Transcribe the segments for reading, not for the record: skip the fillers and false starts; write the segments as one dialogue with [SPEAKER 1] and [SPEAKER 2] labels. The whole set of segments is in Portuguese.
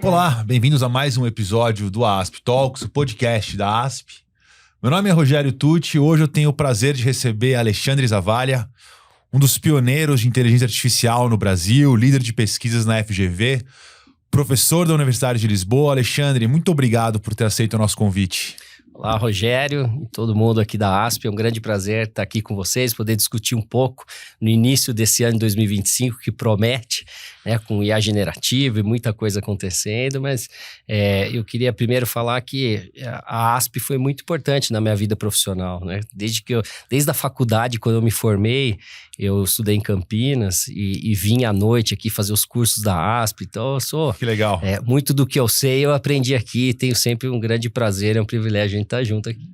[SPEAKER 1] Olá, bem-vindos a mais um episódio do ASP Talks, o podcast da ASP. Meu nome é Rogério Tucci e hoje eu tenho o prazer de receber Alexandre Zavalha, um dos pioneiros de inteligência artificial no Brasil, líder de pesquisas na FGV, professor da Universidade de Lisboa. Alexandre, muito obrigado por ter aceito o nosso convite.
[SPEAKER 2] Olá, Rogério e todo mundo aqui da ASP. É um grande prazer estar aqui com vocês, poder discutir um pouco no início desse ano de 2025, que promete, né, com IA generativo e muita coisa acontecendo, mas eu queria primeiro falar que a ASP foi muito importante na minha vida profissional, né? Desde a faculdade, quando eu me formei, eu estudei em Campinas e vim à noite aqui fazer os cursos da ASP, então eu sou...
[SPEAKER 1] Que legal.
[SPEAKER 2] Muito do que eu sei eu aprendi aqui, tenho sempre um grande prazer, é um privilégio a gente estar junto aqui.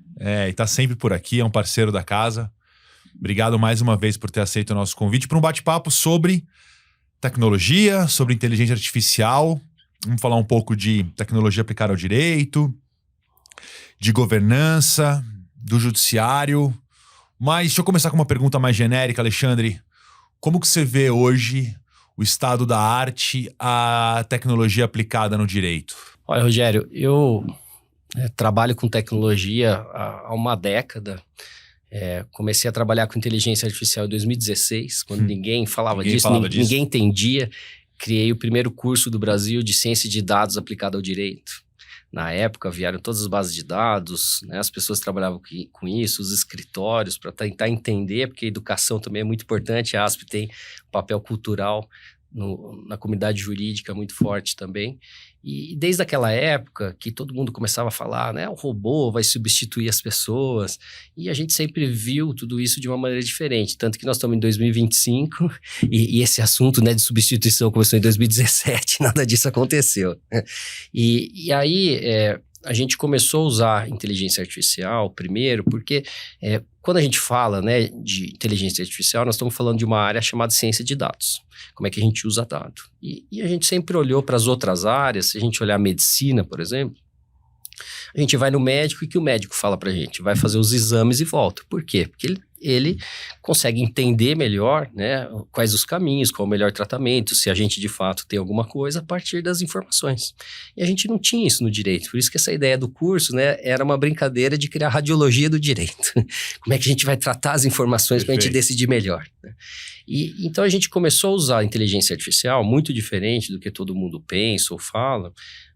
[SPEAKER 1] E tá sempre por aqui, é um parceiro da casa. Obrigado mais uma vez por ter aceito o nosso convite para um bate-papo sobre tecnologia, sobre inteligência artificial. Vamos falar um pouco de tecnologia aplicada ao direito, de governança, do judiciário. Mas deixa eu começar com uma pergunta mais genérica, Alexandre. Como que você vê hoje o estado da arte à tecnologia aplicada no direito?
[SPEAKER 2] Olha, Rogério, eu trabalho com tecnologia há uma década. Comecei a trabalhar com inteligência artificial em 2016, quando ninguém falava disso, ninguém entendia. Criei o primeiro curso do Brasil de ciência de dados aplicada ao direito. Na época, vieram todas as bases de dados, né? As pessoas trabalhavam com isso, os escritórios, para tentar entender, porque a educação também é muito importante. A ASP tem um papel cultural na comunidade jurídica muito forte também. E desde aquela época que todo mundo começava a falar, né, o robô vai substituir as pessoas, e a gente sempre viu tudo isso de uma maneira diferente, tanto que nós estamos em 2025 e esse assunto, né, de substituição começou em 2017, nada disso aconteceu. E aí a gente começou a usar inteligência artificial primeiro porque quando a gente fala, né, de inteligência artificial, nós estamos falando de uma área chamada ciência de dados. Como é que a gente usa dado? E a gente sempre olhou para as outras áreas. Se a gente olhar a medicina, por exemplo, a gente vai no médico e o que o médico fala para a gente? Vai fazer os exames e volta. Por quê? Porque ele consegue entender melhor, né, quais os caminhos, qual o melhor tratamento, se a gente de fato tem alguma coisa a partir das informações. E a gente não tinha isso no direito, por isso que essa ideia do curso, né, era uma brincadeira de criar radiologia do direito. Como é que a gente vai tratar as informações para a gente decidir melhor, né? E então a gente começou a usar a inteligência artificial, muito diferente do que todo mundo pensa ou fala,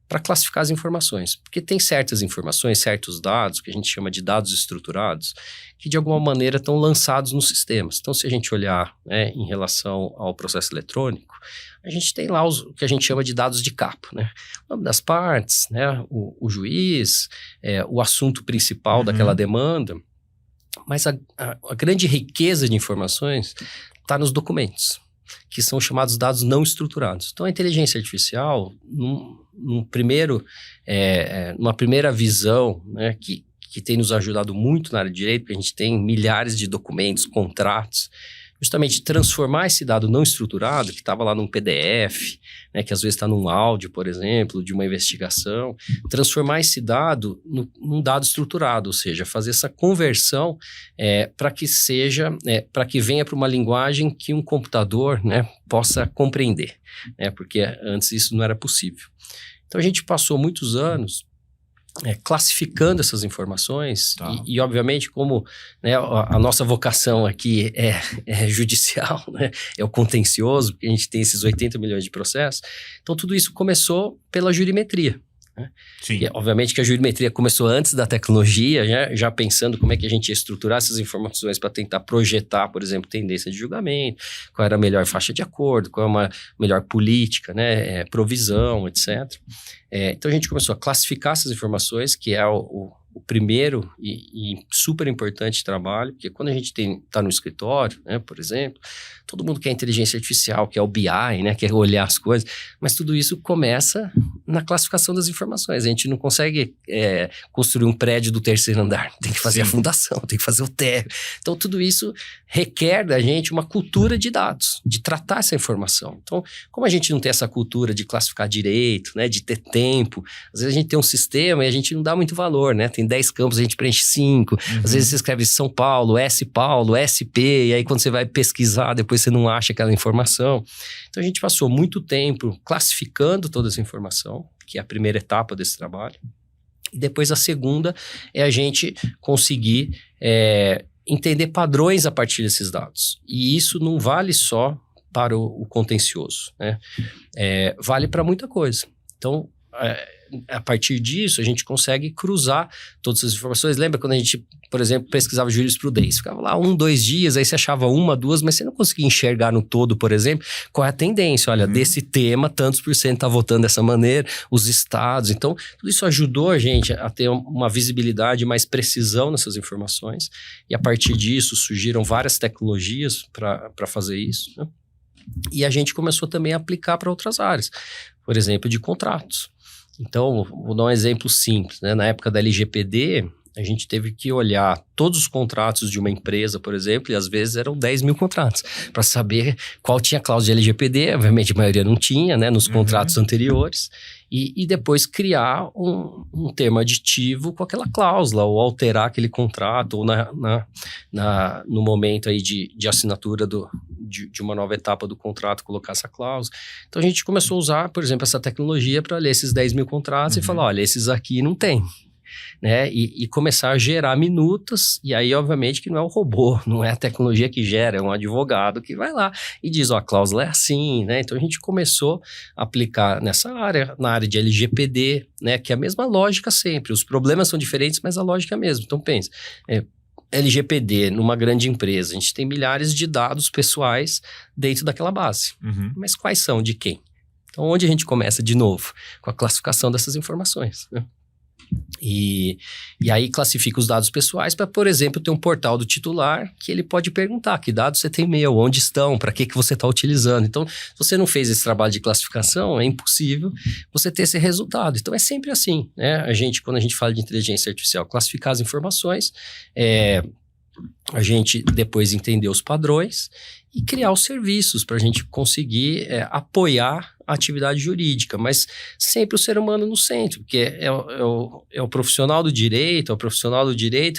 [SPEAKER 2] para classificar as informações. Porque tem certas informações, certos dados, que a gente chama de dados estruturados, que de alguma maneira estão lançados nos sistemas. Então, se a gente olhar, né, em relação ao processo eletrônico, a gente tem lá o que a gente chama de dados de capa, né? O nome das partes, né, o juiz, o assunto principal daquela demanda. Mas a grande riqueza de informações está nos documentos, que são chamados dados não estruturados. Então, a inteligência artificial, numa primeira visão, né, que tem nos ajudado muito na área de direito, porque a gente tem milhares de documentos, contratos, justamente transformar esse dado não estruturado, que estava lá num PDF, né, que às vezes está num áudio, por exemplo, de uma investigação, transformar esse dado num dado estruturado, ou seja, fazer essa conversão para que venha para uma linguagem que um computador, né, possa compreender, né, porque antes isso não era possível. Então a gente passou muitos anos classificando essas informações e obviamente, como, né, a nossa vocação aqui é judicial, né, é o contencioso, porque a gente tem esses 80 milhões de processos, então tudo isso começou pela jurimetria. Né?
[SPEAKER 1] Sim.
[SPEAKER 2] E, obviamente que a jurimetria começou antes da tecnologia, já pensando como é que a gente ia estruturar essas informações para tentar projetar, por exemplo, tendência de julgamento, qual era a melhor faixa de acordo, qual é uma melhor política, né, provisão, etc. Então a gente começou a classificar essas informações, que é o primeiro e super importante trabalho, porque quando a gente está no escritório, né, por exemplo, todo mundo quer inteligência artificial, quer o BI, né, quer olhar as coisas, mas tudo isso começa na classificação das informações. A gente não consegue construir um prédio do terceiro andar, tem que fazer a fundação, tem que fazer o térreo. Então tudo isso requer da gente uma cultura de dados, de tratar essa informação. Então, como a gente não tem essa cultura de classificar direito, né, de ter tempo, às vezes a gente tem um sistema e a gente não dá muito valor, né? Tem 10 campos, a gente preenche 5. Às vezes você escreve São Paulo, SP, e aí quando você vai pesquisar, depois você não acha aquela informação. Então a gente passou muito tempo classificando toda essa informação, que é a primeira etapa desse trabalho. E depois a segunda é a gente conseguir entender padrões a partir desses dados. E isso não vale só para o contencioso, né? Vale para muita coisa. Então, a partir disso, a gente consegue cruzar todas as informações. Lembra quando a gente, por exemplo, pesquisava jurisprudência? Ficava lá 1, 2 dias, aí você achava 1, 2, mas você não conseguia enxergar no todo, por exemplo, qual é a tendência. Olha, desse tema, tantos por cento está votando dessa maneira, os estados. Então, tudo isso ajudou a gente a ter uma visibilidade, mais precisão nessas informações. E a partir disso, surgiram várias tecnologias para fazer isso, né? E a gente começou também a aplicar para outras áreas. Por exemplo, de contratos. Então, vou dar um exemplo simples, né? Na época da LGPD, a gente teve que olhar todos os contratos de uma empresa, por exemplo, e às vezes eram 10 mil contratos, para saber qual tinha cláusula de LGPD. Obviamente, a maioria não tinha, né? Nos contratos anteriores. E depois criar um termo aditivo com aquela cláusula, ou alterar aquele contrato, ou no momento aí de assinatura de uma nova etapa do contrato, colocar essa cláusula. Então, a gente começou a usar, por exemplo, essa tecnologia para ler esses 10 mil contratos e falar, olha, esses aqui não tem. Né? E começar a gerar minutas, e aí obviamente que não é o robô, não é a tecnologia que gera, é um advogado que vai lá e diz, ó, a cláusula é assim, né? Então a gente começou a aplicar nessa área, na área de LGPD, né? Que é a mesma lógica sempre, os problemas são diferentes, mas a lógica é a mesma. Então pensa, LGPD numa grande empresa, a gente tem milhares de dados pessoais dentro daquela base, mas quais são, de quem? Então onde a gente começa de novo? Com a classificação dessas informações, né? E aí classifica os dados pessoais para, por exemplo, ter um portal do titular que ele pode perguntar que dados você tem meu, onde estão, para que você está utilizando. Então, se você não fez esse trabalho de classificação, é impossível você ter esse resultado. Então, é sempre assim, né? Quando a gente fala de inteligência artificial, classificar as informações, a gente depois entender os padrões e criar os serviços para a gente conseguir apoiar a atividade jurídica, mas sempre o ser humano no centro, porque é o profissional do direito,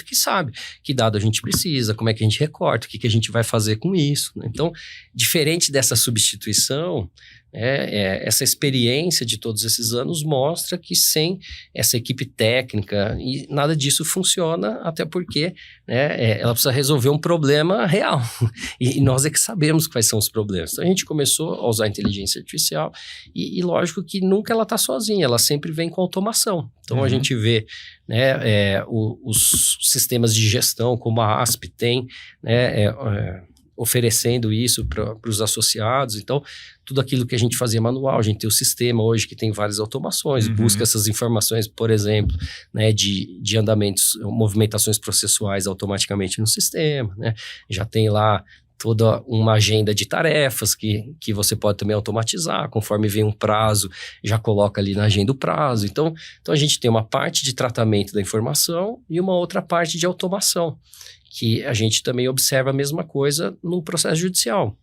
[SPEAKER 2] que sabe que dado a gente precisa, como é que a gente recorta, o que a gente vai fazer com isso, né? Então, diferente dessa substituição, essa experiência de todos esses anos mostra que sem essa equipe técnica, e nada disso funciona, até porque ela precisa resolver um problema real, e nós é que sabemos quais são os problemas. Então a gente começou a usar a inteligência artificial, e lógico que nunca ela está sozinha, ela sempre vem com automação. Então a gente vê os sistemas de gestão, como a ASP tem, oferecendo isso para os associados. Então, tudo aquilo que a gente fazia manual, a gente tem o sistema hoje que tem várias automações, busca essas informações, por exemplo, né, de andamentos, movimentações processuais automaticamente no sistema, né? Já tem lá toda uma agenda de tarefas que você pode também automatizar, conforme vem um prazo, já coloca ali na agenda o prazo. Então a gente tem uma parte de tratamento da informação e uma outra parte de automação, que a gente também observa a mesma coisa no processo judicial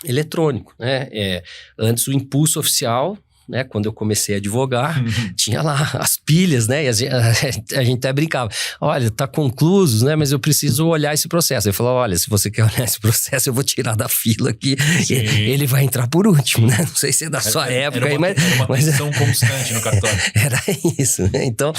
[SPEAKER 2] eletrônico, né? Antes o impulso oficial, né, quando eu comecei a advogar, tinha lá as pilhas, né, e a gente até brincava, olha, tá concluso, né, mas eu preciso olhar esse processo. Eu falava, olha, se você quer olhar esse processo, eu vou tirar da fila aqui, ele vai entrar por último, né, não sei se é da sua época.
[SPEAKER 1] Era uma tensão constante no cartório.
[SPEAKER 2] Era isso, né, então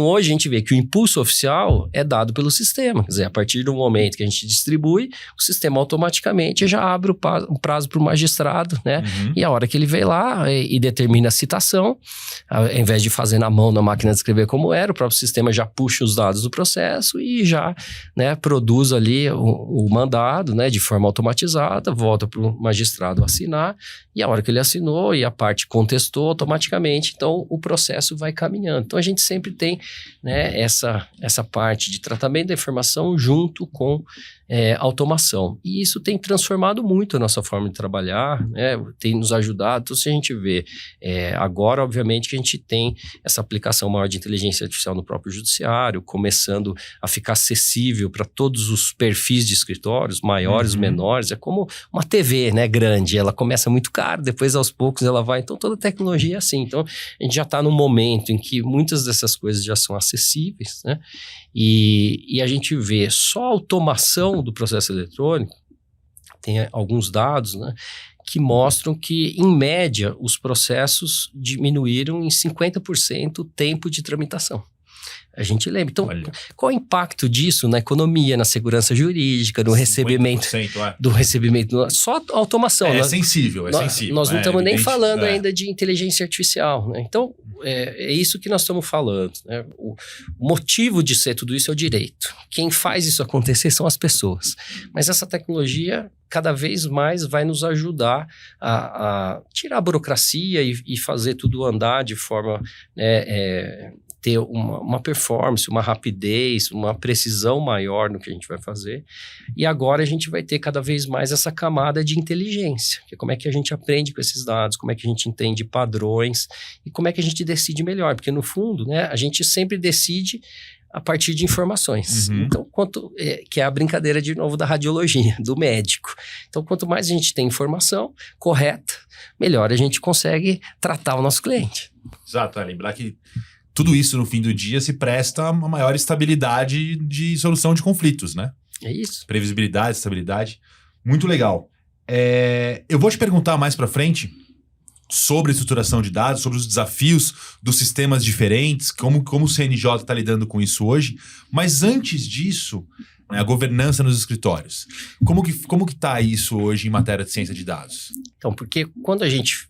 [SPEAKER 2] hoje a gente vê que o impulso oficial é dado pelo sistema, quer dizer, a partir do momento que a gente distribui, o sistema automaticamente já abre o prazo para o magistrado, né, e a hora que ele vem lá e determina a citação, ao invés de fazer na mão na máquina de escrever como era, o próprio sistema já puxa os dados do processo e já, né, produz ali o mandado, né, de forma automatizada, volta para o magistrado assinar, e a hora que ele assinou e a parte contestou automaticamente, então o processo vai caminhando. Então a gente sempre tem, né, essa parte de tratamento da informação junto com automação. E isso tem transformado muito a nossa forma de trabalhar, né, tem nos ajudado. Então, se a gente vê agora, obviamente, que a gente tem essa aplicação maior de inteligência artificial no próprio judiciário, começando a ficar acessível para todos os perfis de escritórios, maiores, menores. É como uma TV, né, grande. Ela começa muito cara, depois aos poucos ela vai. Então, toda tecnologia é assim. Então, a gente já está num momento em que muitas dessas coisas já são acessíveis, né? E a gente vê só a automação do processo eletrônico, tem alguns dados, né, que mostram que, em média, os processos diminuíram em 50% o tempo de tramitação. A gente lembra. Então, qual é o impacto disso na economia, na segurança jurídica, no recebimento? Do recebimento. Só automação.
[SPEAKER 1] É sensível, é sensível.
[SPEAKER 2] Nós não estamos nem falando ainda de inteligência artificial, né? Então, é isso que nós estamos falando, né? O motivo de ser tudo isso é o direito. Quem faz isso acontecer são as pessoas. Mas essa tecnologia cada vez mais vai nos ajudar a tirar a burocracia e fazer tudo andar de forma... ter uma performance, uma rapidez, uma precisão maior no que a gente vai fazer. E agora a gente vai ter cada vez mais essa camada de inteligência, que é como é que a gente aprende com esses dados, como é que a gente entende padrões e como é que a gente decide melhor. Porque, no fundo, né, a gente sempre decide a partir de informações. Então, que é a brincadeira, de novo, da radiologia, do médico. Então, quanto mais a gente tem informação correta, melhor a gente consegue tratar o nosso cliente.
[SPEAKER 1] Exato, lembrar que tudo isso, no fim do dia, se presta a uma maior estabilidade de solução de conflitos, né?
[SPEAKER 2] É isso.
[SPEAKER 1] Previsibilidade, estabilidade. Muito legal. Eu vou te perguntar mais pra frente sobre estruturação de dados, sobre os desafios dos sistemas diferentes, como o CNJ está lidando com isso hoje. Mas antes disso, a governança nos escritórios. Como que está isso hoje em matéria de ciência de dados?
[SPEAKER 2] Então, porque quando a gente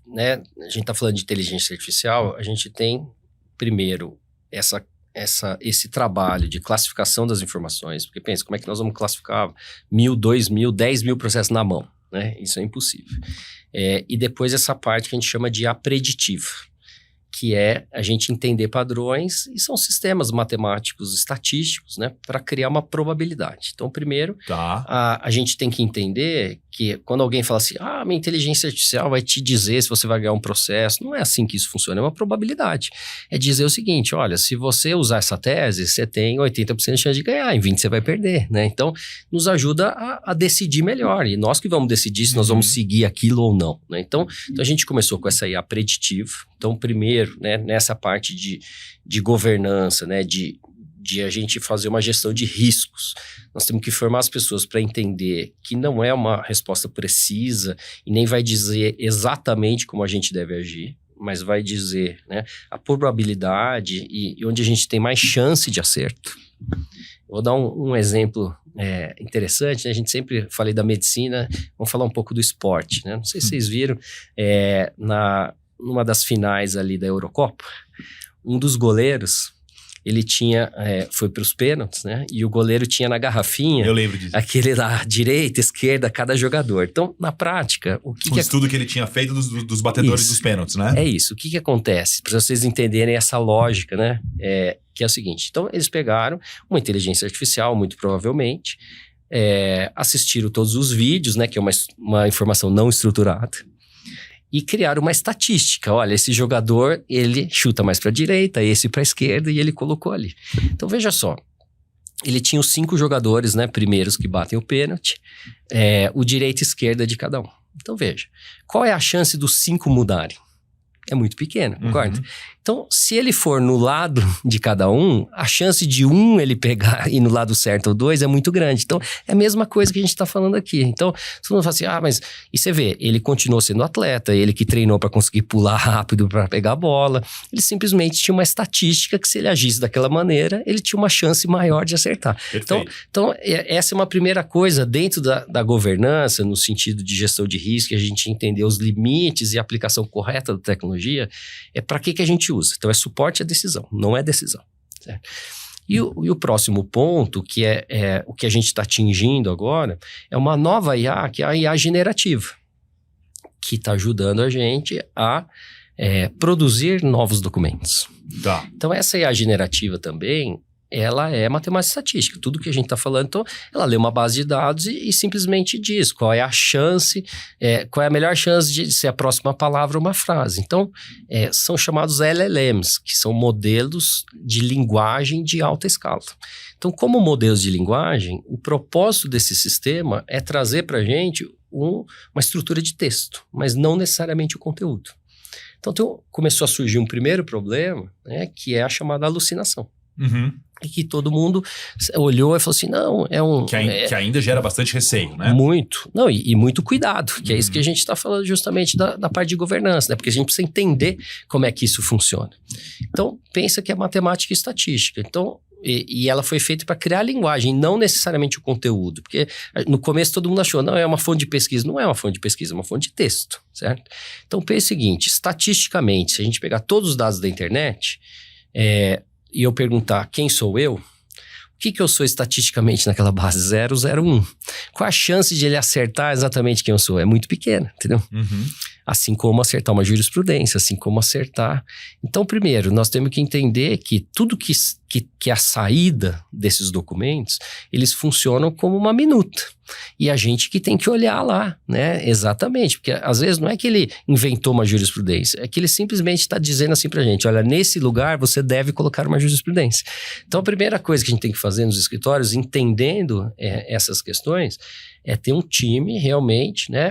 [SPEAKER 2] está falando de inteligência artificial, a gente tem... Primeiro, esse trabalho de classificação das informações, porque pensa, como é que nós vamos classificar 1.000, 2.000, 10.000 processos na mão, né? Isso é impossível. E depois essa parte que a gente chama de apreditiva, que é a gente entender padrões, e são sistemas matemáticos estatísticos, né, para criar uma probabilidade. Então, primeiro, a gente tem que entender que quando alguém fala assim, minha inteligência artificial vai te dizer se você vai ganhar um processo, não é assim que isso funciona, é uma probabilidade. É dizer o seguinte, olha, se você usar essa tese, você tem 80% de chance de ganhar, em 20% você vai perder, né? Então, nos ajuda a decidir melhor, e nós que vamos decidir se nós vamos seguir aquilo ou não, né? Então a gente começou com essa IA preditiva. Então, primeiro, né, nessa parte de governança, né, de a gente fazer uma gestão de riscos, nós temos que formar as pessoas para entender que não é uma resposta precisa e nem vai dizer exatamente como a gente deve agir, mas vai dizer, né, a probabilidade e onde a gente tem mais chance de acerto. Vou dar um exemplo interessante, né? A gente sempre falei da medicina, vamos falar um pouco do esporte, né? Não sei se vocês viram, numa das finais ali da Eurocopa, um dos goleiros, ele foi para os pênaltis, né? E o goleiro tinha na garrafinha... Eu lembro disso. Aquele lá, direita, esquerda, cada jogador. Então, na prática... O
[SPEAKER 1] estudo que ele tinha feito dos batedores dos pênaltis, né?
[SPEAKER 2] É isso. O que acontece? Para vocês entenderem essa lógica, né? Que é o seguinte. Então, eles pegaram uma inteligência artificial, muito provavelmente, assistiram todos os vídeos, né? Que é uma informação não estruturada. E criaram uma estatística. Olha, esse jogador, ele chuta mais para a direita, esse para a esquerda, e ele colocou ali. Então, veja só. Ele tinha os 5 jogadores, né, primeiros que batem o pênalti, o direita e esquerda de cada um. Então, veja. Qual é a chance dos 5 mudarem? É muito pequena, concorda? Então, se ele for no lado de cada um, a chance de um ele pegar e no lado certo ou 2 é muito grande. Então, é a mesma coisa que a gente está falando aqui. Então, todo mundo fala assim, mas... E você vê, ele continuou sendo atleta, ele que treinou para conseguir pular rápido para pegar a bola. Ele simplesmente tinha uma estatística que se ele agisse daquela maneira, ele tinha uma chance maior de acertar. Então, essa é uma primeira coisa dentro da governança, no sentido de gestão de risco, a gente entender os limites e a aplicação correta da tecnologia, para que a gente usa. Então, é suporte à decisão, não é decisão. Certo? E o próximo ponto, que é o que a gente está atingindo agora, é uma nova IA, que é a IA generativa, que está ajudando a gente a produzir novos documentos. Então, essa IA generativa também, ela é matemática estatística, tudo que a gente está falando. Então, ela lê uma base de dados e simplesmente diz qual é a chance, qual é a melhor chance de ser a próxima palavra ou uma frase. Então, são chamados LLMs, que são modelos de linguagem de alta escala. Então, como modelos de linguagem, o propósito desse sistema é trazer para a gente uma estrutura de texto, mas não necessariamente o conteúdo. Então, começou a surgir um primeiro problema, né, que é a chamada alucinação. E que todo mundo olhou e falou assim, não,
[SPEAKER 1] Que ainda gera bastante receio, né?
[SPEAKER 2] Muito. Não, e muito cuidado, que é isso que a gente está falando justamente da parte de governança, né? Porque a gente precisa entender como é que isso funciona. Então, pensa que é matemática e estatística. Então, e ela foi feita para criar a linguagem, não necessariamente o conteúdo. Porque no começo todo mundo achou, não, é uma fonte de pesquisa. Não é uma fonte de pesquisa, é uma fonte de texto, certo? Então, pense o seguinte, estatisticamente, se a gente pegar todos os dados da internet... e eu perguntar quem sou eu, o que eu sou estatisticamente naquela base? 0, 0, 1. Qual a chance de ele acertar exatamente quem eu sou? É muito pequena, entendeu? Assim como acertar uma jurisprudência, assim como acertar... Então, primeiro, nós temos que entender que tudo que é a saída desses documentos, eles funcionam como uma minuta. E a gente que tem que olhar lá, né? Exatamente. Porque às vezes não é que ele inventou uma jurisprudência, é que ele simplesmente está dizendo assim pra gente, olha, nesse lugar você deve colocar uma jurisprudência. Então a primeira coisa que a gente tem que fazer nos escritórios, entendendo essas questões, é ter um time realmente, né?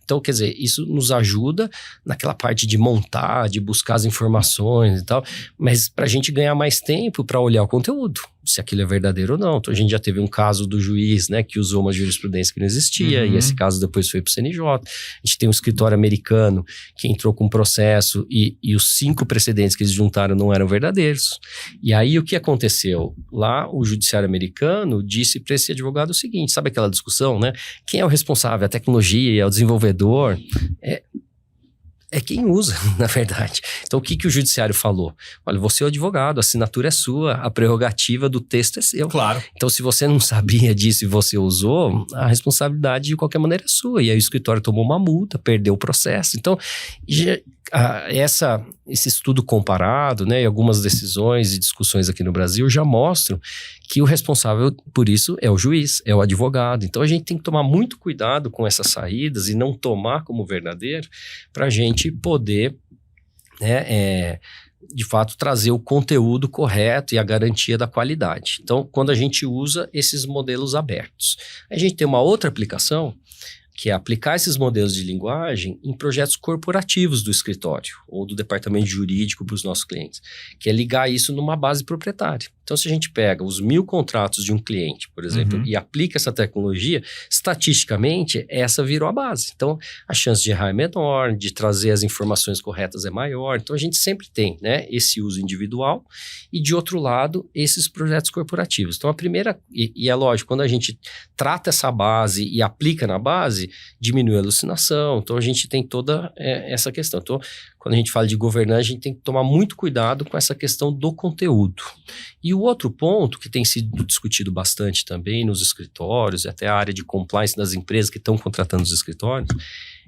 [SPEAKER 2] Então, quer dizer, isso nos ajuda naquela parte de montar, de buscar as informações e tal, mas pra gente ganhar mais tempo para olhar o conteúdo, se aquilo é verdadeiro ou não. Então, a gente já teve um caso do juiz, né, que usou uma jurisprudência que não existia, e esse caso depois foi pro CNJ. A gente tem um escritório americano que entrou com um processo e os 5 precedentes que eles juntaram não eram verdadeiros. E aí, o que aconteceu? Lá, o judiciário americano disse para esse advogado o seguinte, sabe aquela discussão, né? Quem é o responsável? A tecnologia, é o desenvolvedor? É quem usa, na verdade. Então, o que o judiciário falou? Olha, você é o advogado, a assinatura é sua, a prerrogativa do texto é seu.
[SPEAKER 1] Claro.
[SPEAKER 2] Então, se você não sabia disso e você usou, a responsabilidade de qualquer maneira é sua. E aí o escritório tomou uma multa, perdeu o processo. Então, esse estudo comparado, né, e algumas decisões e discussões aqui no Brasil já mostram que o responsável por isso é o juiz, é o advogado. Então a gente tem que tomar muito cuidado com essas saídas e não tomar como verdadeiro para a gente poder, né, de fato trazer o conteúdo correto e a garantia da qualidade. Então, quando a gente usa esses modelos abertos, a gente tem uma outra aplicação, que é aplicar esses modelos de linguagem em projetos corporativos do escritório ou do departamento jurídico para os nossos clientes, que é ligar isso numa base proprietária. Então, se a gente pega os 1000 contratos de um cliente, por exemplo, e aplica essa tecnologia, estatisticamente, essa virou a base. Então, a chance de errar é menor, de trazer as informações corretas é maior. Então, a gente sempre tem, né, esse uso individual e, de outro lado, esses projetos corporativos. Então, a primeira, e é lógico, quando a gente trata essa base e aplica na base, diminui a alucinação. Então, a gente tem toda essa questão. Então, quando a gente fala de governança, a gente tem que tomar muito cuidado com essa questão do conteúdo. E o outro ponto que tem sido discutido bastante também nos escritórios, e até a área de compliance das empresas que estão contratando os escritórios,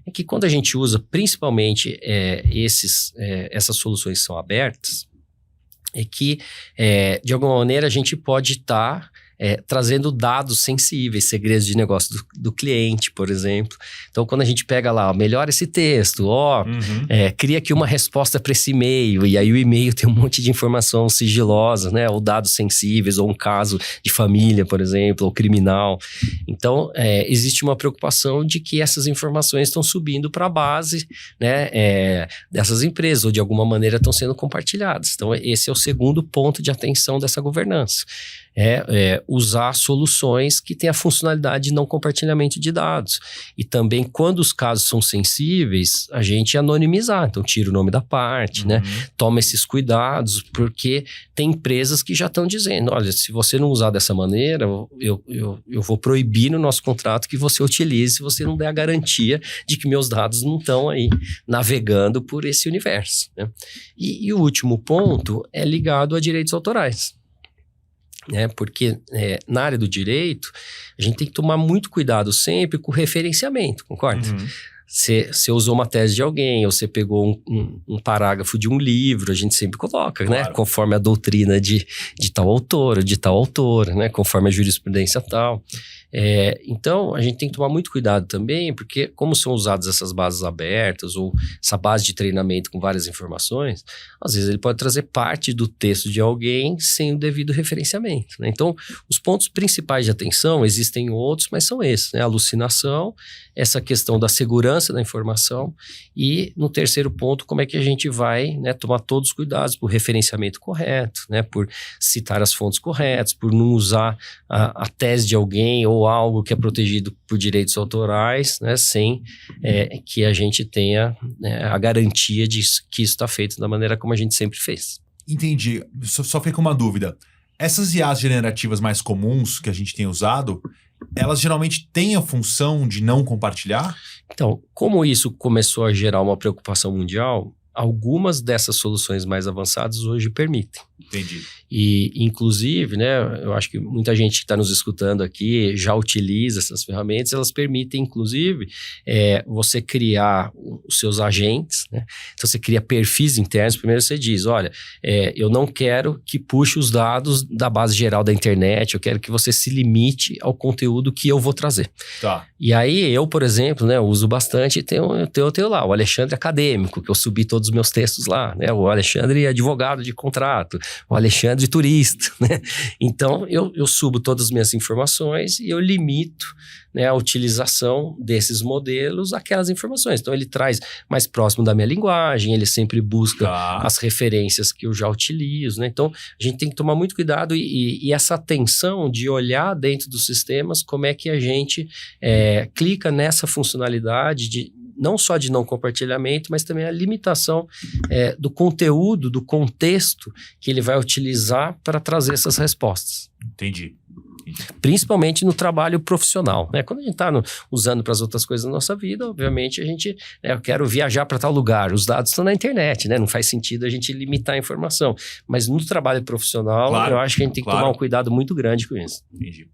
[SPEAKER 2] é que quando a gente usa principalmente essas soluções que são abertas, é que, de alguma maneira, a gente pode estar trazendo dados sensíveis, segredos de negócio do cliente, por exemplo. Então, quando a gente pega lá, melhora esse texto, cria aqui uma resposta para esse e-mail, e aí o e-mail tem um monte de informação sigilosa, né? Ou dados sensíveis, ou um caso de família, por exemplo, ou criminal. Então, existe uma preocupação de que essas informações estão subindo para a base, né, dessas empresas, ou de alguma maneira estão sendo compartilhadas. Então, esse é o segundo ponto de atenção dessa governança. Usar soluções que têm a funcionalidade de não compartilhamento de dados. E também, quando os casos são sensíveis, a gente anonimizar. Então, tira o nome da parte, né? Toma esses cuidados, porque tem empresas que já estão dizendo, olha, se você não usar dessa maneira, eu vou proibir no nosso contrato que você utilize se você não der a garantia de que meus dados não estão aí navegando por esse universo, né? E o último ponto é ligado a direitos autorais. Porque na área do direito, a gente tem que tomar muito cuidado sempre com o referenciamento, concorda? Você usou uma tese de alguém, ou você pegou um parágrafo de um livro, a gente sempre coloca, claro, né? Conforme a doutrina de tal autor ou de tal autora, né? Conforme a jurisprudência tal. Então, a gente tem que tomar muito cuidado também, porque como são usadas essas bases abertas ou essa base de treinamento com várias informações, às vezes ele pode trazer parte do texto de alguém sem o devido referenciamento, né? Então, os pontos principais de atenção, existem outros, mas são esses, né? A alucinação, essa questão da segurança da informação e, no terceiro ponto, como é que a gente vai, né, tomar todos os cuidados por referenciamento correto, né, por citar as fontes corretas, por não usar a tese de alguém ou algo que é protegido por direitos autorais, né, sem que a gente tenha, né, a garantia de que isso está feito da maneira como a gente sempre fez.
[SPEAKER 1] Entendi. Só fica uma dúvida. Essas IAs generativas mais comuns que a gente tem usado, elas geralmente têm a função de não compartilhar?
[SPEAKER 2] Então, como isso começou a gerar uma preocupação mundial, algumas dessas soluções mais avançadas hoje permitem.
[SPEAKER 1] Entendi.
[SPEAKER 2] E, inclusive, né, eu acho que muita gente que está nos escutando aqui já utiliza essas ferramentas, elas permitem, inclusive, você criar os seus agentes, né? Então, você cria perfis internos. Primeiro você diz, olha, eu não quero que puxe os dados da base geral da internet, eu quero que você se limite ao conteúdo que eu vou trazer.
[SPEAKER 1] Tá.
[SPEAKER 2] E aí, eu, por exemplo, né, eu uso bastante, eu tenho lá o Alexandre Acadêmico, que eu subi todos os meus textos lá, né? O Alexandre Advogado de Contrato, o Alexandre Turista, né? Então, eu subo todas as minhas informações e eu limito, né, a utilização desses modelos àquelas informações. Então, ele traz mais próximo da minha linguagem, ele sempre busca as referências que eu já utilizo, né? Então, a gente tem que tomar muito cuidado e essa atenção de olhar dentro dos sistemas como é que a gente clica nessa funcionalidade não só de não compartilhamento, mas também a limitação do conteúdo, do contexto que ele vai utilizar para trazer essas respostas.
[SPEAKER 1] Entendi.
[SPEAKER 2] Principalmente no trabalho profissional, né? Quando a gente está usando para as outras coisas da nossa vida, obviamente eu quero viajar para tal lugar, os dados estão na internet, né? Não faz sentido a gente limitar a informação. Mas no trabalho profissional, eu acho que a gente tem que tomar um cuidado muito grande com isso.
[SPEAKER 1] Entendi.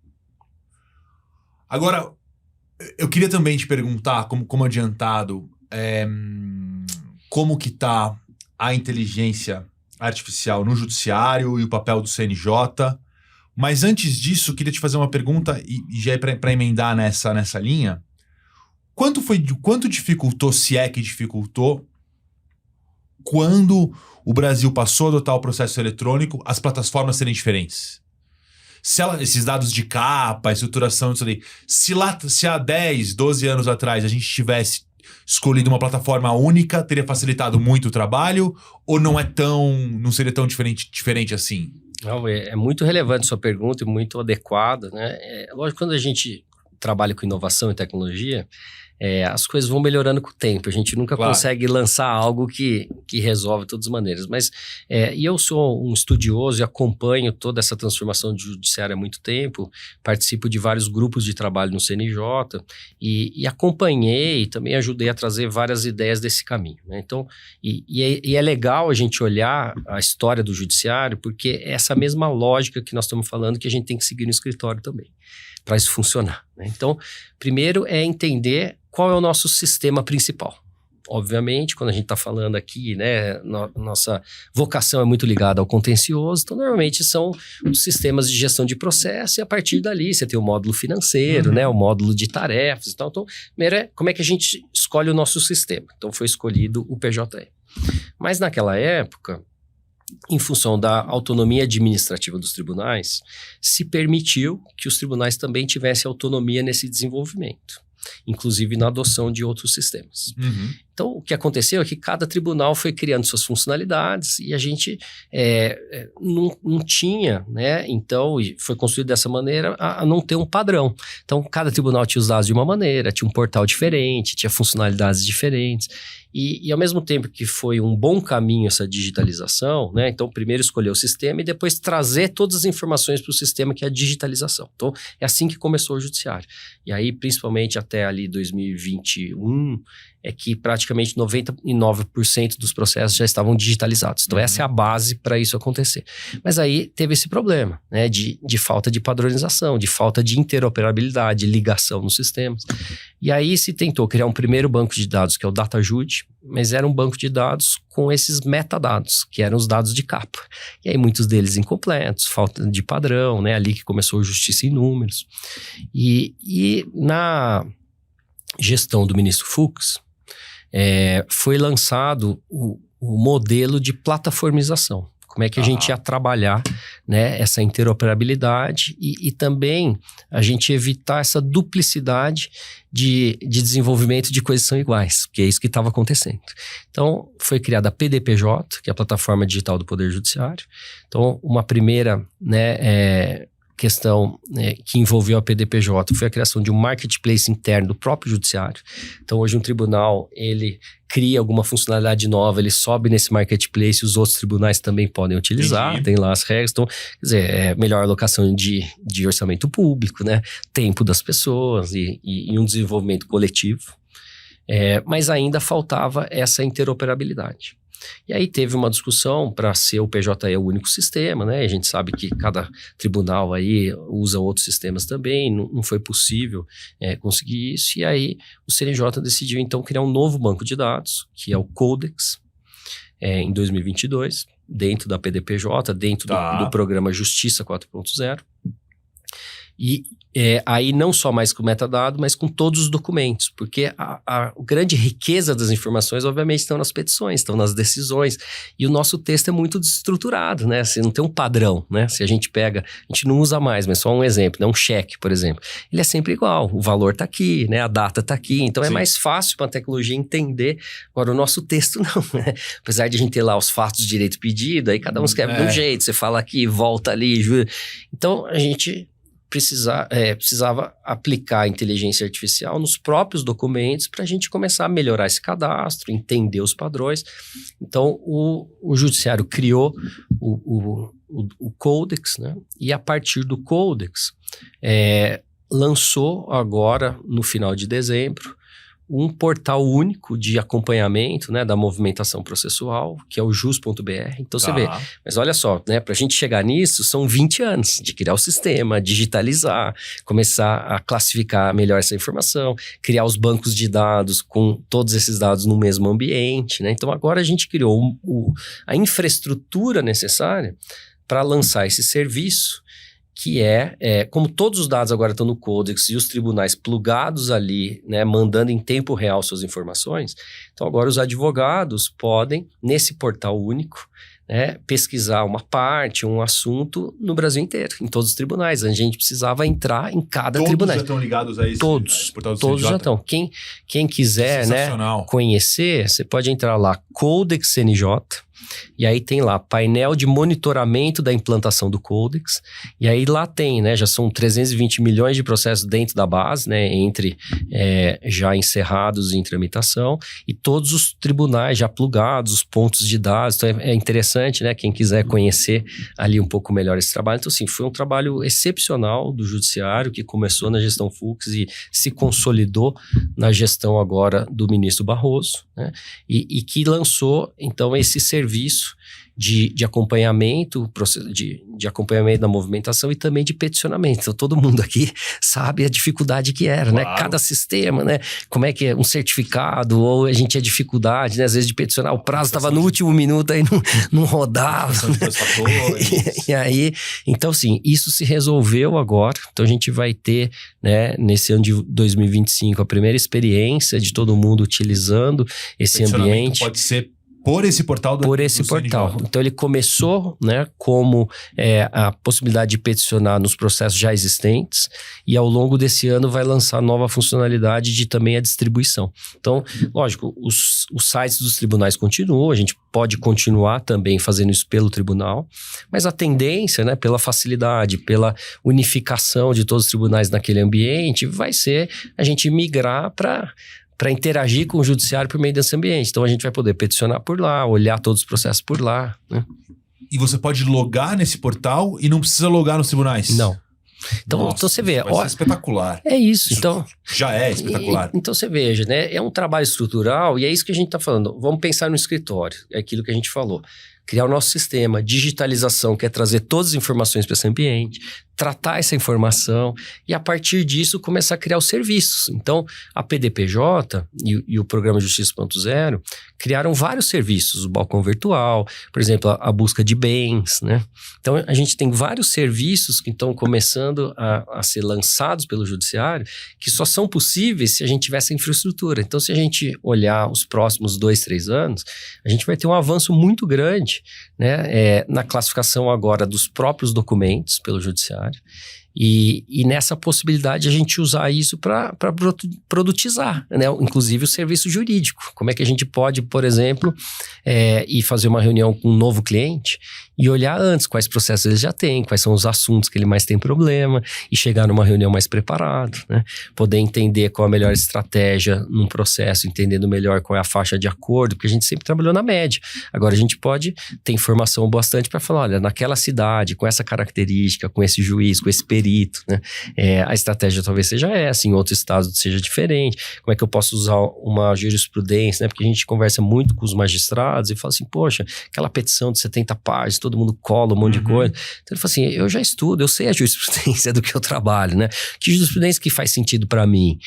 [SPEAKER 1] Agora, eu queria também te perguntar, como adiantado, como que está a inteligência artificial no judiciário e o papel do CNJ. Mas antes disso, eu queria te fazer uma pergunta, e já é para emendar nessa linha. Quanto dificultou, se é que dificultou, quando o Brasil passou a adotar o processo eletrônico, as plataformas serem diferentes? Esses dados de capa, estruturação, isso ali. Se há 10, 12 anos atrás a gente tivesse escolhido uma plataforma única, teria facilitado muito o trabalho? Ou não seria tão diferente assim?
[SPEAKER 2] Não, é muito relevante sua pergunta e muito adequada, né? Lógico, quando a gente trabalha com inovação e tecnologia, as coisas vão melhorando com o tempo. A gente nunca consegue lançar algo que resolve de todas as maneiras. Mas e eu sou um estudioso e acompanho toda essa transformação de judiciário há muito tempo. Participo de vários grupos de trabalho no CNJ e acompanhei e também ajudei a trazer várias ideias desse caminho, né? Então, é legal a gente olhar a história do judiciário, porque é essa mesma lógica que nós estamos falando que a gente tem que seguir no escritório também, para isso funcionar, né? Então, primeiro é entender qual é o nosso sistema principal. Obviamente, quando a gente está falando aqui, né, nossa vocação é muito ligada ao contencioso, então normalmente são os sistemas de gestão de processo e a partir dali você tem o módulo financeiro, né, o módulo de tarefas e tal. Então, primeiro como é que a gente escolhe o nosso sistema. Então, foi escolhido o PJE. Mas naquela época, em função da autonomia administrativa dos tribunais, se permitiu que os tribunais também tivessem autonomia nesse desenvolvimento, inclusive na adoção de outros sistemas. Então, o que aconteceu é que cada tribunal foi criando suas funcionalidades e a gente não tinha, né? Então, e foi construído dessa maneira a não ter um padrão. Então, cada tribunal tinha os dados de uma maneira, tinha um portal diferente, tinha funcionalidades diferentes. E ao mesmo tempo que foi um bom caminho essa digitalização, né? Então, primeiro escolher o sistema e depois trazer todas as informações para o sistema, que é a digitalização. Então, é assim que começou o judiciário. E aí, principalmente até ali 2021, é que praticamente 99% dos processos já estavam digitalizados. Então, essa é a base para isso acontecer. Mas aí teve esse problema, né, de falta de padronização, de falta de interoperabilidade, ligação nos sistemas. E aí se tentou criar um primeiro banco de dados, que é o DataJude, mas era um banco de dados com esses metadados, que eram os dados de capa. E aí muitos deles incompletos, falta de padrão, né, ali que começou a justiça em números. E na gestão do ministro Fux, foi lançado o modelo de plataformização. Como é que a gente ia trabalhar, né, essa interoperabilidade e também a gente evitar essa duplicidade de desenvolvimento de coisas que são iguais, que é isso que estava acontecendo. Então, foi criada a PDPJ, que é a Plataforma Digital do Poder Judiciário. Então, uma primeira, né, questão que envolveu a PDPJ foi a criação de um marketplace interno do próprio judiciário. Então, hoje um tribunal, ele cria alguma funcionalidade nova, ele sobe nesse marketplace, os outros tribunais também podem utilizar, tem lá as regras. Então, quer dizer, melhor alocação de orçamento público, né? Tempo das pessoas e um desenvolvimento coletivo. Mas ainda faltava essa interoperabilidade. E aí teve uma discussão para ser o PJE o único sistema, né? A gente sabe que cada tribunal aí usa outros sistemas também, não foi possível conseguir isso. E aí o CNJ decidiu então criar um novo banco de dados, que é o Codex, em 2022, dentro da PDPJ, dentro do programa Justiça 4.0. E aí não só mais com o metadado, mas com todos os documentos, porque a grande riqueza das informações, obviamente, estão nas petições, estão nas decisões, e o nosso texto é muito desestruturado, né? Você não tem um padrão, né? Se a gente pega, a gente não usa mais, mas só um exemplo, né? Um cheque, por exemplo, ele é sempre igual, o valor está aqui, né? A data está aqui, então é mais fácil para a tecnologia entender. Agora, o nosso texto não, né? Apesar de a gente ter lá os fatos de direito pedido, aí cada um escreve de um jeito, você fala aqui, volta ali, então a gente precisava aplicar a inteligência artificial nos próprios documentos para a gente começar a melhorar esse cadastro, entender os padrões. Então, o judiciário criou o Codex, né? E a partir do Codex, lançou agora, no final de dezembro, um portal único de acompanhamento, né, da movimentação processual, que é o jus.br. Então você vê, mas olha só, né, para a gente chegar nisso, são 20 anos de criar o sistema, digitalizar, começar a classificar melhor essa informação, criar os bancos de dados com todos esses dados no mesmo ambiente, né? Então agora a gente criou a infraestrutura necessária para lançar esse serviço, que como todos os dados agora estão no Codex e os tribunais plugados ali, né, mandando em tempo real suas informações, então agora os advogados podem, nesse portal único, né, pesquisar uma parte, um assunto no Brasil inteiro, em todos os tribunais. A gente precisava entrar em cada tribunal.
[SPEAKER 1] Todos já estão ligados a isso?
[SPEAKER 2] Todos já estão. Quem quiser, né, conhecer, você pode entrar lá, Codex CNJ, e aí tem lá painel de monitoramento da implantação do Codex, e aí lá tem, né, já são 320 milhões de processos dentro da base, né, entre já encerrados em tramitação, e todos os tribunais já plugados, os pontos de dados. Então é interessante, né, quem quiser conhecer ali um pouco melhor esse trabalho. Então assim, foi um trabalho excepcional do judiciário, que começou na gestão Fux e se consolidou na gestão agora do ministro Barroso, né, e que lançou então esse serviço de acompanhamento, de acompanhamento da movimentação e também de peticionamento. Então, todo mundo aqui sabe a dificuldade que era, né? Cada sistema, né? Como é que é um certificado, ou a gente tinha dificuldade, né? Às vezes de peticionar, o prazo estava no último minuto, aí não rodava. Né? E aí, então, sim, isso se resolveu agora. Então, a gente vai ter, né, nesse ano de 2025, a primeira experiência de todo mundo utilizando esse ambiente.
[SPEAKER 1] Pode ser por esse portal do
[SPEAKER 2] portal.
[SPEAKER 1] CNJ.
[SPEAKER 2] Então, ele começou, né, como a possibilidade de peticionar nos processos já existentes, e ao longo desse ano vai lançar nova funcionalidade de também a distribuição. Então, lógico, os sites dos tribunais continuam, a gente pode continuar também fazendo isso pelo tribunal, mas a tendência, né, pela facilidade, pela unificação de todos os tribunais naquele ambiente, vai ser a gente migrar para interagir com o judiciário por meio desse ambiente. Então, a gente vai poder peticionar por lá, olhar todos os processos por lá, né?
[SPEAKER 1] E você pode logar nesse portal e não precisa logar nos tribunais?
[SPEAKER 2] Não. Então você vê...
[SPEAKER 1] Vai ser espetacular.
[SPEAKER 2] É isso, então...
[SPEAKER 1] Já é espetacular.
[SPEAKER 2] Então você veja, né? É um trabalho estrutural e é isso que a gente está falando. Vamos pensar no escritório, é aquilo que a gente falou. Criar o nosso sistema, digitalização, que é trazer todas as informações para esse ambiente, tratar essa informação e, a partir disso, começar a criar os serviços. Então, a PDPJ e o Programa Justiça 1.0 criaram vários serviços, o balcão virtual, por exemplo, a busca de bens, né? Então, a gente tem vários serviços que estão começando a ser lançados pelo Judiciário, que só são possíveis se a gente tivesse infraestrutura. Então, se a gente olhar os próximos 2, 3 anos, a gente vai ter um avanço muito grande, né, na classificação agora dos próprios documentos pelo Judiciário e nessa possibilidade a gente usar isso para produtizar, né, inclusive o serviço jurídico. Como é que a gente pode, por exemplo, ir fazer uma reunião com um novo cliente e olhar antes quais processos ele já tem, quais são os assuntos que ele mais tem problema e chegar numa reunião mais preparado, né? Poder entender qual a melhor estratégia num processo, entendendo melhor qual é a faixa de acordo, porque a gente sempre trabalhou na média. Agora a gente pode ter informação bastante para falar, olha, naquela cidade, com essa característica, com esse juiz, com esse perito, né? A estratégia talvez seja essa, em outros estados seja diferente. Como é que eu posso usar uma jurisprudência, né? Porque a gente conversa muito com os magistrados e fala assim, poxa, aquela petição de 70 páginas, todo mundo cola um monte de coisa. Então ele fala assim, eu já estudo, eu sei a jurisprudência do que eu trabalho, né? Que jurisprudência que faz sentido para mim?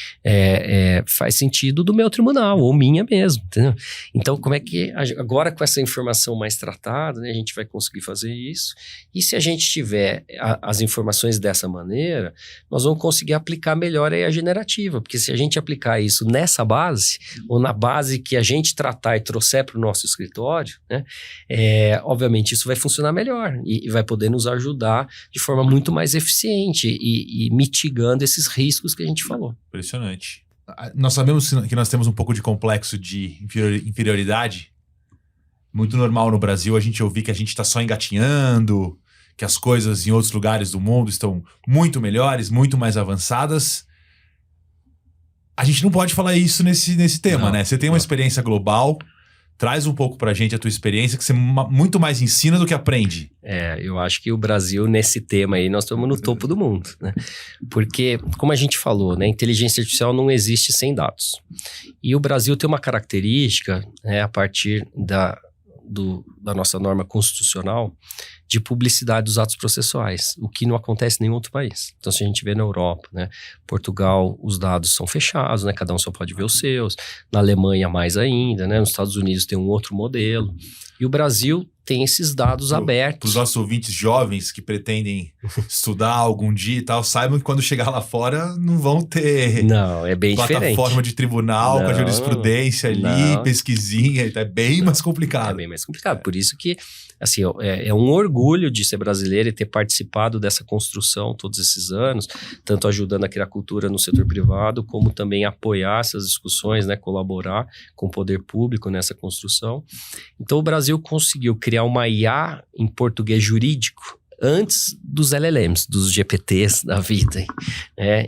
[SPEAKER 2] Faz sentido do meu tribunal, ou minha mesmo, entendeu? Então como é que, agora com essa informação mais tratada, né, a gente vai conseguir fazer isso? E se a gente tiver as informações dessa maneira, nós vamos conseguir aplicar melhor aí a generativa, porque se a gente aplicar isso nessa base, ou na base que a gente tratar e trouxer para o nosso escritório, né, obviamente isso vai funcionar melhor e vai poder nos ajudar de forma muito mais eficiente e mitigando esses riscos que a gente falou.
[SPEAKER 1] Impressionante. Nós sabemos que nós temos um pouco de complexo de inferioridade. Muito normal no Brasil a gente ouvir que a gente está só engatinhando, que as coisas em outros lugares do mundo estão muito melhores, muito mais avançadas. A gente não pode falar isso nesse tema, né? Você tem uma experiência global. Traz um pouco pra gente a tua experiência, que você muito mais ensina do que aprende.
[SPEAKER 2] Eu acho que o Brasil, nesse tema aí, nós estamos no topo do mundo, né? Porque, como a gente falou, né, inteligência artificial não existe sem dados. E o Brasil tem uma característica, né, a partir da nossa norma constitucional, de publicidade dos atos processuais, o que não acontece em nenhum outro país. Então, se a gente vê na Europa, né, Portugal, os dados são fechados, né, cada um só pode ver os seus. Na Alemanha, mais ainda, né, nos Estados Unidos tem um outro modelo. E o Brasil tem esses dados abertos.
[SPEAKER 1] Para os nossos ouvintes jovens que pretendem estudar algum dia e tal, saibam que quando chegar lá fora não vão ter
[SPEAKER 2] bem
[SPEAKER 1] plataforma
[SPEAKER 2] diferente
[SPEAKER 1] de tribunal com a jurisprudência ali, pesquisinha, é bem mais complicado.
[SPEAKER 2] É bem mais complicado, por isso que assim, é um orgulho de ser brasileiro e ter participado dessa construção todos esses anos, tanto ajudando a criar cultura no setor privado, como também apoiar essas discussões, né, colaborar com o poder público nessa construção. Então o Brasil conseguiu criar uma IA em português jurídico antes dos LLMs, dos GPTs da vida.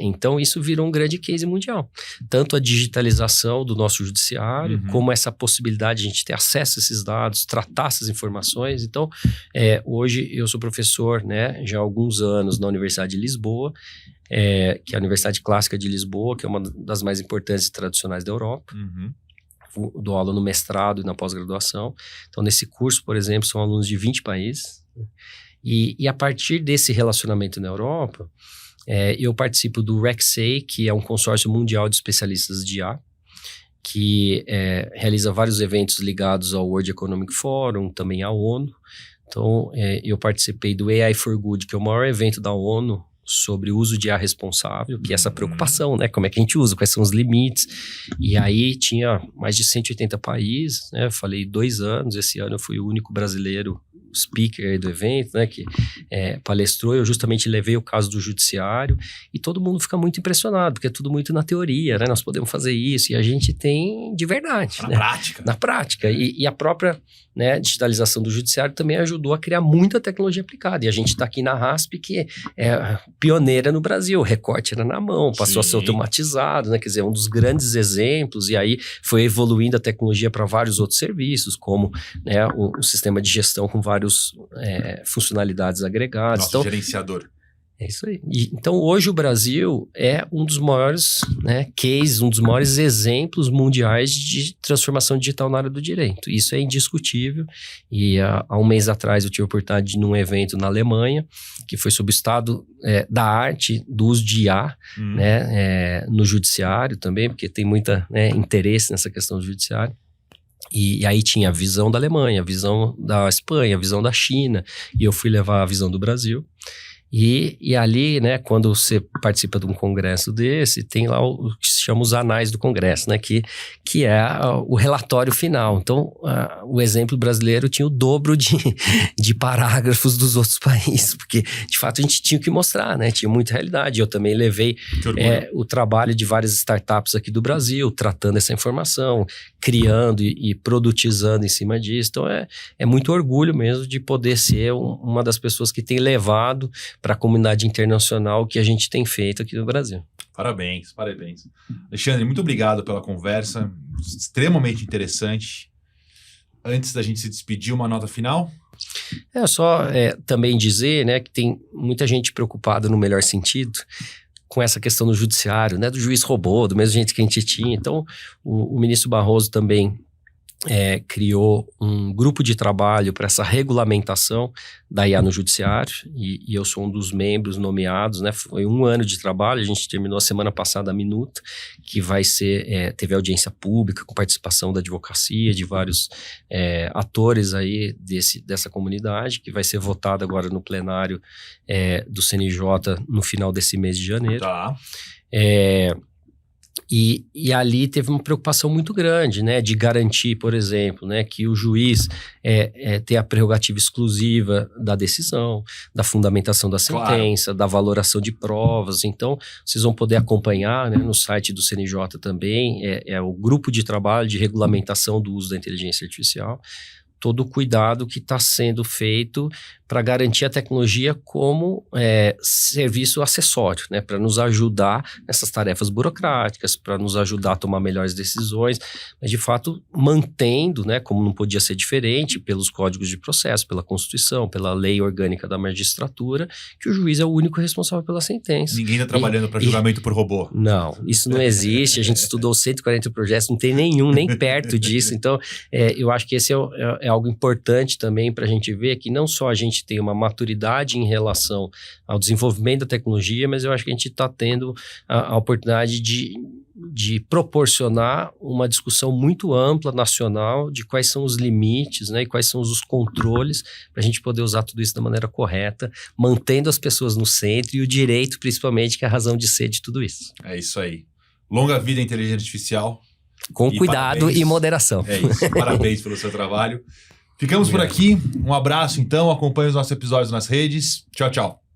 [SPEAKER 2] Então isso virou um grande case mundial. Tanto a digitalização do nosso judiciário, como essa possibilidade de a gente ter acesso a esses dados, tratar essas informações. Então, hoje eu sou professor, né, já há alguns anos na Universidade de Lisboa, que é a Universidade Clássica de Lisboa, que é uma das mais importantes e tradicionais da Europa. Dou aula no mestrado e na pós-graduação. Então, nesse curso, por exemplo, são alunos de 20 países. E a partir desse relacionamento na Europa, eu participo do RECSEI, que é um consórcio mundial de especialistas de IA, que realiza vários eventos ligados ao World Economic Forum, também à ONU. Então, eu participei do AI for Good, que é o maior evento da ONU sobre o uso de IA responsável, que é essa preocupação, né? Como é que a gente usa, quais são os limites. E aí tinha mais de 180 países, né? Eu falei 2 anos, esse ano eu fui o único brasileiro speaker do evento, né, que palestrou. Eu justamente levei o caso do judiciário e todo mundo fica muito impressionado, porque é tudo muito na teoria, né, nós podemos fazer isso e a gente tem de verdade.
[SPEAKER 1] Na
[SPEAKER 2] né?
[SPEAKER 1] prática.
[SPEAKER 2] Na prática. E a própria, né, digitalização do judiciário também ajudou a criar muita tecnologia aplicada. E a gente está aqui na RASP, que é pioneira no Brasil. O recorte era na mão, passou a ser automatizado, né, quer dizer, um dos grandes exemplos. E aí foi evoluindo a tecnologia para vários outros serviços, como, né, o sistema de gestão com várias funcionalidades agregadas.
[SPEAKER 1] Nosso gerenciador.
[SPEAKER 2] É isso aí. Então, hoje o Brasil é um dos maiores cases, um dos maiores exemplos mundiais de transformação digital na área do direito. Isso é indiscutível. E há um mês atrás eu tive a oportunidade de ir num evento na Alemanha, que foi sobre o estado da arte do uso de IA no judiciário também, porque tem muita interesse nessa questão do judiciário. E aí tinha a visão da Alemanha, a visão da Espanha, a visão da China, e eu fui levar a visão do Brasil. E ali, quando você participa de um congresso desse, tem lá o que se chama os anais do congresso, que é o relatório final. Então, o exemplo brasileiro tinha o dobro de parágrafos dos outros países, porque, de fato, a gente tinha que mostrar, tinha muita realidade. Eu também levei o trabalho de várias startups aqui do Brasil, tratando essa informação, criando e produtizando em cima disso. Então, é muito orgulho mesmo de poder ser uma das pessoas que tem levado para a comunidade internacional que a gente tem feito aqui no Brasil.
[SPEAKER 1] Parabéns. Alexandre, muito obrigado pela conversa, extremamente interessante. Antes da gente se despedir, uma nota final?
[SPEAKER 2] Só também dizer que tem muita gente preocupada no melhor sentido com essa questão do judiciário, do juiz robô, do mesmo jeito que a gente tinha. Então, o ministro Barroso também criou um grupo de trabalho para essa regulamentação da IA no judiciário, e eu sou um dos membros nomeados, foi 1 ano de trabalho, a gente terminou a semana passada a minuta, que vai ser, teve audiência pública com participação da advocacia, de vários atores aí dessa comunidade, que vai ser votada agora no plenário do CNJ no final desse mês de janeiro.
[SPEAKER 1] Tá.
[SPEAKER 2] E ali teve uma preocupação muito grande, de garantir, por exemplo, que o juiz tenha a prerrogativa exclusiva da decisão, da fundamentação da sentença, da valoração de provas. Então, vocês vão poder acompanhar no site do CNJ também, é o grupo de trabalho de regulamentação do uso da inteligência artificial, todo o cuidado que está sendo feito para garantir a tecnologia como serviço acessório, para nos ajudar nessas tarefas burocráticas, para nos ajudar a tomar melhores decisões, mas de fato mantendo, como não podia ser diferente, pelos códigos de processo, pela Constituição, pela lei orgânica da magistratura, que o juiz é o único responsável pela sentença.
[SPEAKER 1] Ninguém está trabalhando para julgamento por robô.
[SPEAKER 2] Não, isso não existe. A gente estudou 140 projetos, não tem nenhum, nem perto disso. Então, eu acho que esse é algo importante também para a gente ver, que não só a gente tem uma maturidade em relação ao desenvolvimento da tecnologia, mas eu acho que a gente está tendo a oportunidade de proporcionar uma discussão muito ampla, nacional, de quais são os limites, e quais são os controles para a gente poder usar tudo isso da maneira correta, mantendo as pessoas no centro e o direito, principalmente, que é a razão de ser de tudo isso.
[SPEAKER 1] É isso aí. Longa vida à inteligência artificial.
[SPEAKER 2] Com cuidado parabéns. E moderação.
[SPEAKER 1] É isso. Parabéns pelo seu trabalho. Ficamos por aqui. Um abraço, então. Acompanhe os nossos episódios nas redes. Tchau, tchau.